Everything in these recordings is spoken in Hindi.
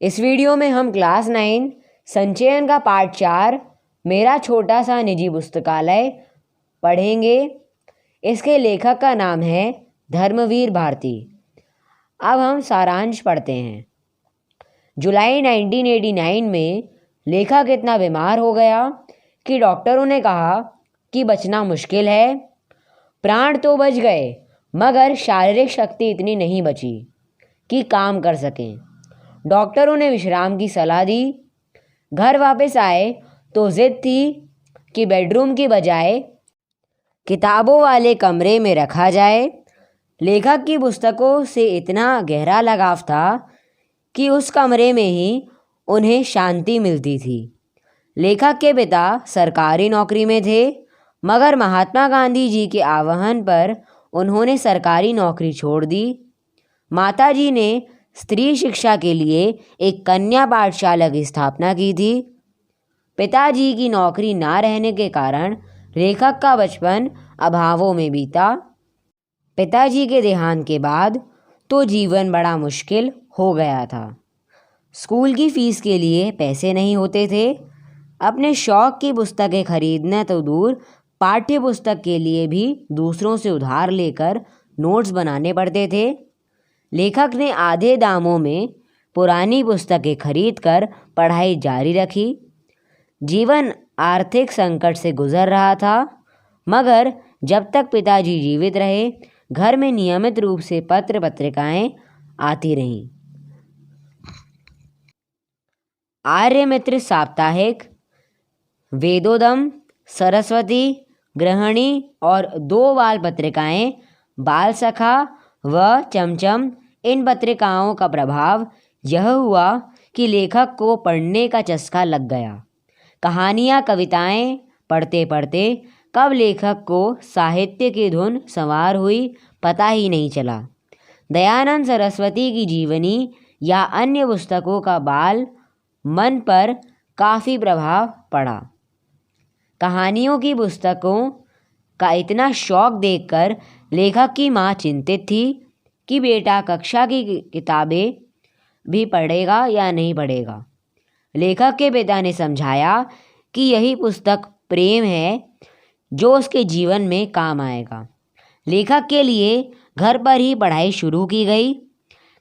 इस वीडियो में हम क्लास 9 संचयन का पार्ट 4 मेरा छोटा सा निजी पुस्तकालय पढ़ेंगे। इसके लेखक का नाम है धर्मवीर भारती। अब हम सारांश पढ़ते हैं। जुलाई 1989 में लेखक इतना बीमार हो गया कि डॉक्टरों ने कहा कि बचना मुश्किल है। प्राण तो बच गए मगर शारीरिक शक्ति इतनी नहीं बची कि काम कर सकें। डॉक्टरों ने विश्राम की सलाह दी। घर वापस आए तो जिद थी कि बेडरूम की बजाय किताबों वाले कमरे में रखा जाए। लेखक की पुस्तकों से इतना गहरा लगाव था कि उस कमरे में ही उन्हें शांति मिलती थी। लेखक के पिता सरकारी नौकरी में थे मगर महात्मा गांधी जी के आह्वान पर उन्होंने सरकारी नौकरी छोड़ दी। माताजी ने स्त्री शिक्षा के लिए एक कन्या पाठशाला की स्थापना की थी। पिताजी की नौकरी ना रहने के कारण लेखक का बचपन अभावों में बीता। पिताजी के देहांत के बाद तो जीवन बड़ा मुश्किल हो गया था। स्कूल की फीस के लिए पैसे नहीं होते थे। अपने शौक की पुस्तकें खरीदना तो दूर, पाठ्य पुस्तक के लिए भी दूसरों से उधार लेकर नोट्स बनाने पड़ते थे। लेखक ने आधे दामों में पुरानी पुस्तकें खरीदकर पढ़ाई जारी रखी। जीवन आर्थिक संकट से गुजर रहा था मगर जब तक पिताजी जीवित रहे घर में नियमित रूप से पत्र पत्रिकाएं आती रहीं। आर्यमित्र साप्ताहिक, वेदोदम, सरस्वती, गृहिणी और 2 बाल पत्रिकाएं, बाल सखा व चमचम, इन पत्रिकाओं का प्रभाव यह हुआ कि लेखक को पढ़ने का चस्का लग गया। कहानियाँ, कविताएं पढ़ते पढ़ते कब लेखक को साहित्य की धुन सवार हुई पता ही नहीं चला। दयानंद सरस्वती की जीवनी या अन्य पुस्तकों का बाल मन पर काफ़ी प्रभाव पड़ा। कहानियों की पुस्तकों का इतना शौक देखकर लेखक की माँ चिंतित थी कि बेटा कक्षा की किताबें भी पढ़ेगा या नहीं पढ़ेगा। लेखक के पिता ने समझाया कि यही पुस्तक प्रेम है जो उसके जीवन में काम आएगा। लेखक के लिए घर पर ही पढ़ाई शुरू की गई।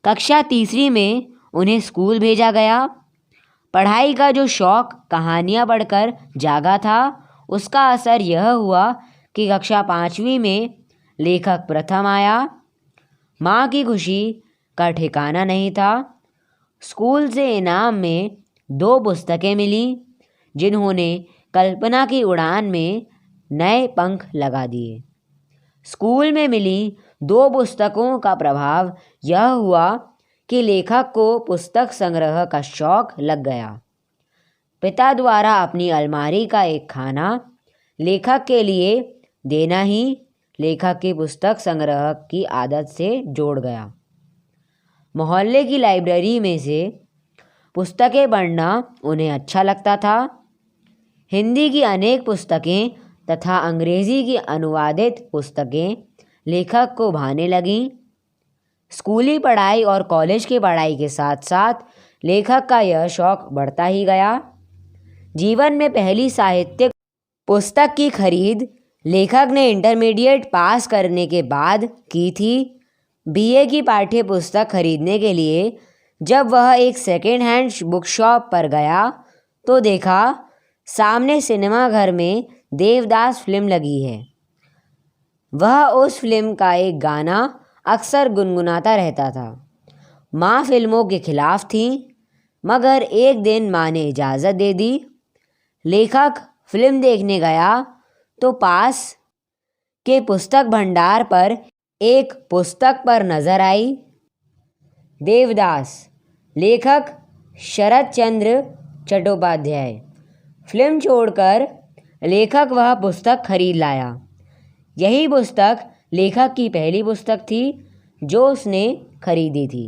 कक्षा 3 में उन्हें स्कूल भेजा गया। पढ़ाई का जो शौक कहानियाँ पढ़कर जागा था उसका असर यह हुआ कि कक्षा 5वीं में लेखक प्रथम आया। माँ की खुशी का ठिकाना नहीं था। स्कूल से इनाम में 2 पुस्तकें मिली जिन्होंने कल्पना की उड़ान में नए पंख लगा दिए। स्कूल में मिली 2 पुस्तकों का प्रभाव यह हुआ कि लेखक को पुस्तक संग्रह का शौक लग गया। पिता द्वारा अपनी अलमारी का एक खाना लेखक के लिए देना ही लेखक की पुस्तक संग्रह की आदत से जोड़ गया। मोहल्ले की लाइब्रेरी में से पुस्तकें पढ़ना उन्हें अच्छा लगता था। हिंदी की अनेक पुस्तकें तथा अंग्रेजी की अनुवादित पुस्तकें लेखक को भाने लगीं। स्कूली पढ़ाई और कॉलेज की पढ़ाई के साथ साथ लेखक का यह शौक बढ़ता ही गया। जीवन में पहली साहित्यिक पुस्तक की खरीद लेखक ने इंटरमीडिएट पास करने के बाद की थी। बीए की पाठ्य पुस्तक खरीदने के लिए जब वह एक सेकेंड हैंड बुक शॉप पर गया तो देखा सामने सिनेमा घर में देवदास फिल्म लगी है। वह उस फिल्म का एक गाना अक्सर गुनगुनाता रहता था। माँ फिल्मों के खिलाफ थी मगर एक दिन माँ ने इजाज़त दे दी। लेखक फिल्म देखने गया तो पास के पुस्तक भंडार पर एक पुस्तक पर नज़र आई, देवदास, लेखक शरत चंद्र चट्टोपाध्याय। फिल्म छोड़कर लेखक वह पुस्तक खरीद लाया। यही पुस्तक लेखक की पहली पुस्तक थी जो उसने खरीदी थी।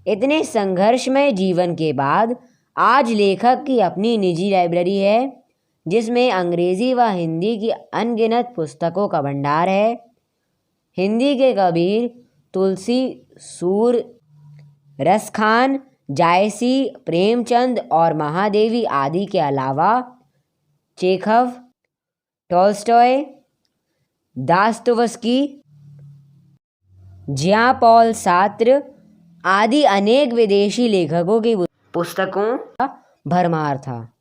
इतने संघर्षमय जीवन के बाद आज लेखक की अपनी निजी लाइब्रेरी है जिसमें अंग्रेजी व हिंदी की अनगिनत पुस्तकों का भंडार है। हिंदी के कबीर, तुलसी, सूर, रसखान, जायसी, प्रेमचंद और महादेवी आदि के अलावा चेखव, टॉल्स्टॉय, दास्तोवस्की, ज्यां पॉल सार्त्र आदि अनेक विदेशी लेखकों की पुस्तकों का भरमार था।